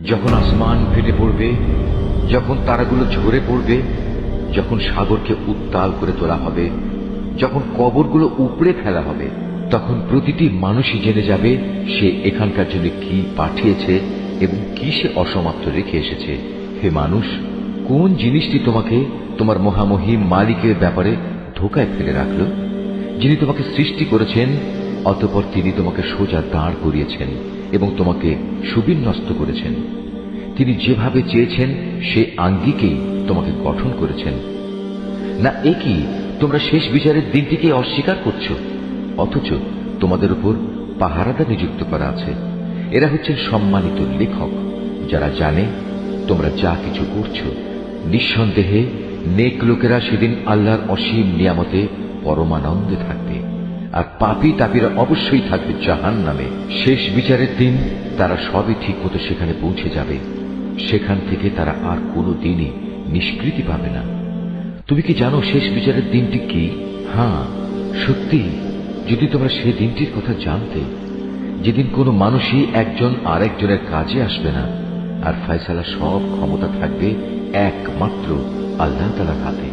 যখন আসমান ফেটে পড়বে, যখন তারাগুলো ঝরে পড়বে, যখন সাগরকে উত্তাল করে তোলা হবে, যখন কবরগুলো উপড়ে ফেলা হবে, তখন প্রতিটি মানুষই জেনে যাবে সে এখানকার জন্য কি পাঠিয়েছে এবং কি সে অসমাপ্ত রেখে এসেছে। হে মানুষ, কোন জিনিসটি তোমাকে তোমার মহামহিম মালিকের ব্যাপারে ধোকায় ফেলে রাখল? যিনি তোমাকে সৃষ্টি করেছেন, অতঃপর তিনি তোমাকে সোজা দাঁড় করিয়েছেন এবং তোমাকে সুবিন্যস্ত করেছেন। তিনি যেভাবে চেয়েছেন সে আঙ্গিকেই তোমাকে গঠন করেছেন। না একই তোমরা শেষ বিচারের দিনটিকে অস্বীকার করছো, অথচ তোমাদের উপর পাহারাদার নিযুক্ত করা আছে। এরা হচ্ছেন সম্মানিত লেখক, যারা জানে তোমরা যা কিছু করছো। নিঃসন্দেহে নেক লোকেরা সেদিন আল্লাহর অসীম নিয়ামতে পরমানন্দে থাকবে, আর পাপী তাপীরা অবশ্যই থাকবে জাহান্নামে। শেষ বিচারের দিন তারা সবই ঠিক মতো সেখানে পৌঁছে যাবে। সেখান থেকে তারা আর কোনো দিনই নিষ্কৃতি পাবে না। তুমি কি জানো শেষ বিচারের দিনটি কি? হ্যাঁ, সত্যি, যদি তোমরা সে দিনটির কথা জানতে, যেদিন কোনো মানুষই একজন আরেকজনের কাজে আসবে না, আর ফয়সালা সব ক্ষমতা থাকবে একমাত্র আল্লাহ তাআলার হাতে।